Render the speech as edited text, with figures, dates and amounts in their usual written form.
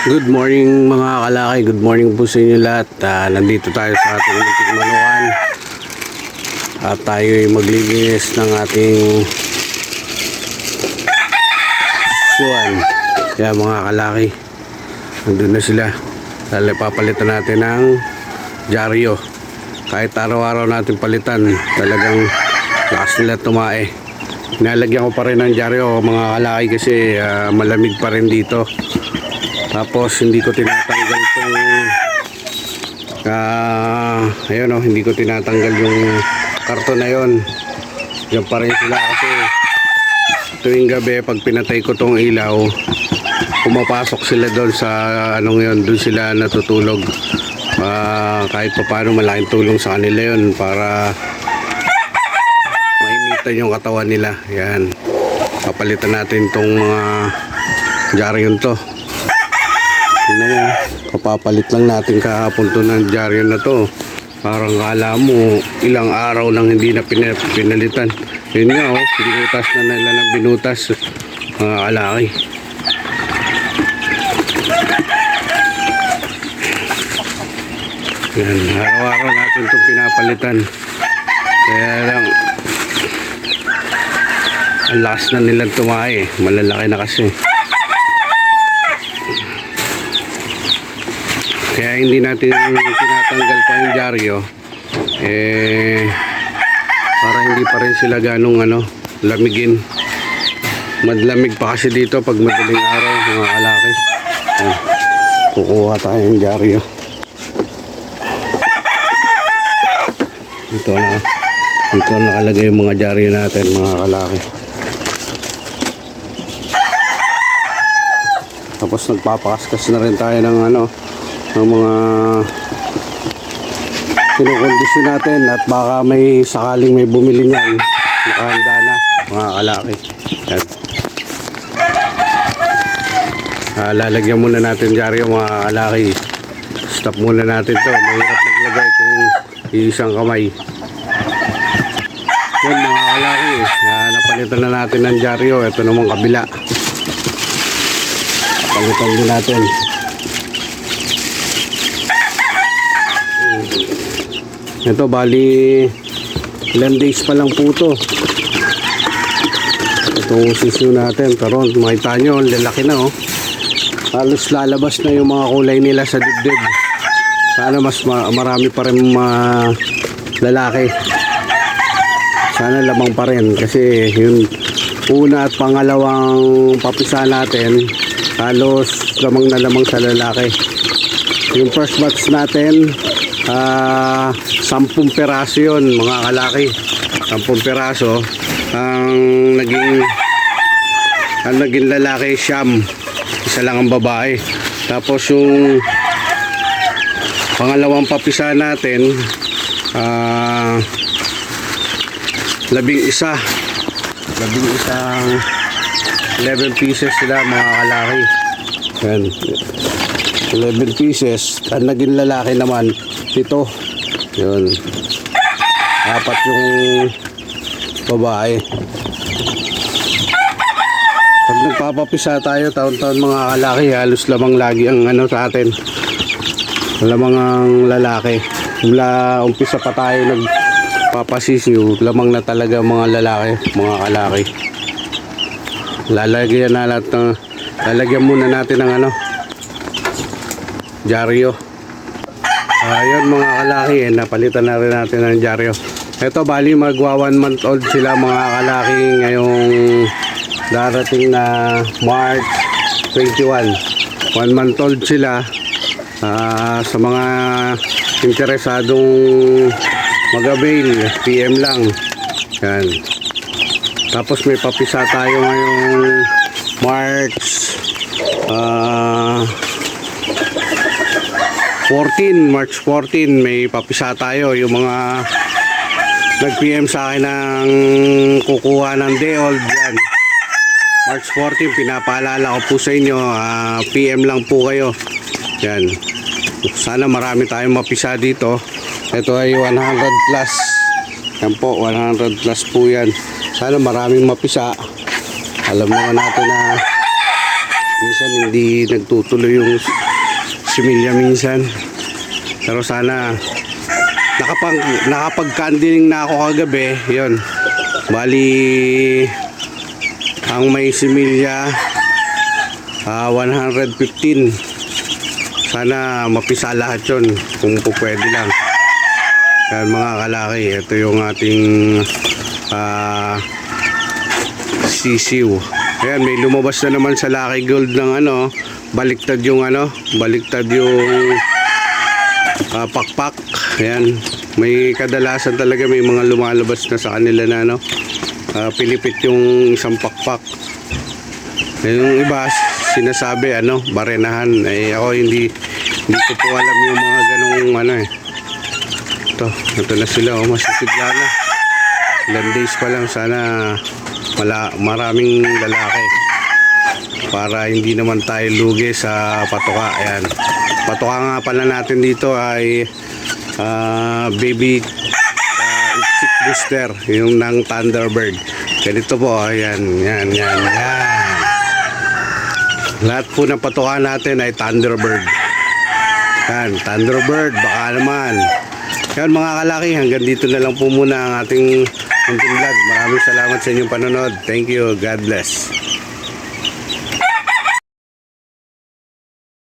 Good morning mga kalaki, good morning po sa inyo lahat. Nandito tayo sa ating munting manukan at tayo ay maglilinis ng ating suwan. Kaya mga kalaki, nandun na sila. Papalitan natin ng dyaryo. Kahit araw-araw natin palitan, talagang lakas nila tumae. Nalagyan ko pa rin ng dyaryo mga kalaki kasi malamig pa rin dito. Tapos hindi ko tinatanggal itong ayun o, hindi ko tinatanggal yung karton na yun. Diyan pa rin sila kasi tuwing gabi pag pinatay ko tong ilaw, pumapasok sila doon sa anong yun, doon sila natutulog. Kahit pa paano malaking tulong sa kanila yun para mainitan yung katawan nila. Yan, papalitan natin tong mga dyaryo to. Kapapalit lang natin kahapon to ng dyaryo na to. Parang kala mo ilang araw nang hindi na pinalitan. Yun nga oh, binutas na nila ng binutas mga kalaki. Yan, araw-araw natin itong pinapalitan. Kaya lang ang lakas na nilang tumae, malalaki na kasi. Kaya hindi natin tinatanggal pa yung dyaryo para hindi pa rin sila ganong lamigin. Madlamig pa kasi dito pag madaling araw mga kalaki. Kukuha tayo yung dyaryo. Ito nakalagay yung mga dyaryo natin mga kalaki. Tapos nagpapakaskas na rin tayo ng ng mga kinukondisyon natin at baka may sakaling may bumili niyan, nakahanda na mga kalaki. Lalagyan muna natin dyaryo mga kalaki. Stop muna natin to, mahirap naglagay kung isang kamay. Yan mga kalaki, napalitan na natin ng dyaryo. Ito namang kabila, palitan din natin. Ito bali ilang days pa lang po ito. Itong sisiw natin, karon makita nyo lalaki na oh. Halos lalabas na yung mga kulay nila sa dibdib. Sana mas marami pa rin lalaki. Sana lamang pa rin kasi yung una at pangalawang papisa natin halos lamang na lamang sa lalaki. Yung first batch natin 10 peraso yun mga kalaki. 10 peraso ang naging lalaki siyam, isa lang ang babae. Tapos yung pangalawang papisa natin 11 pieces sila mga kalaki. Yan, 11 pieces. Ang naging lalaki naman ito, yun, 4 yung babae. Pag nagpapapisa tayo taon-taon mga kalaki, halos lamang lagi ang sa atin, lamang ang lalaki. Mula umpisa pa tayo nagpapasisiw, lamang na talaga mga lalaki mga kalaki. Lalagyan muna natin ng dyaryo. Ayun mga kalaki, napalitan na rin natin ng dyaryo. Ito bali magwa 1 month old sila mga kalaki ngayong darating na March 21. 1 month old sila. Sa mga interesadong mag-avail, PM lang. Yan. Tapos may papisa tayo ngayong March 14, may papisa tayo. Yung mga nag-PM sa akin ng kukuha ng day old yan, March 14, pinapaalala ko po sa inyo, PM lang po kayo yan. Sana marami tayong mapisa dito. Ito ay 100 plus yan po, 100 plus po yan. Sana maraming mapisa. Alam naman natin na Minsan hindi nagtutuloy yung similya minsan. Pero sana nakapag-candiling na ako kagabi. Yun. Bali ang may similya 115. Sana mapisa lahat yun kung pwede lang. Yan mga kalaki, ito yung ating sisiw. Ayan, may lumabas na naman sa Lucky Gold ng baliktad yung pakpak. Ayan, may kadalasan talaga may mga lumalabas na sa kanila na pilipit yung isang pakpak. Yung iba sinasabi barenahan. Ako hindi ko po alam yung mga ganung ito na sila, masisigla na. Ilang days pa lang, sana maraming lalaki para hindi naman tayo lugi sa patuka. Ayan, patuka nga pala natin dito ay baby chick booster, yung ng Thunderbird. Ganito po, ayan, yan. Lahat po ng patuka natin ay Thunderbird. Yan, Thunderbird, baka naman. Yan mga kalaki, hanggang dito na lang po muna ang ating munting vlog. Maraming salamat sa inyong panonood. Thank you, God bless.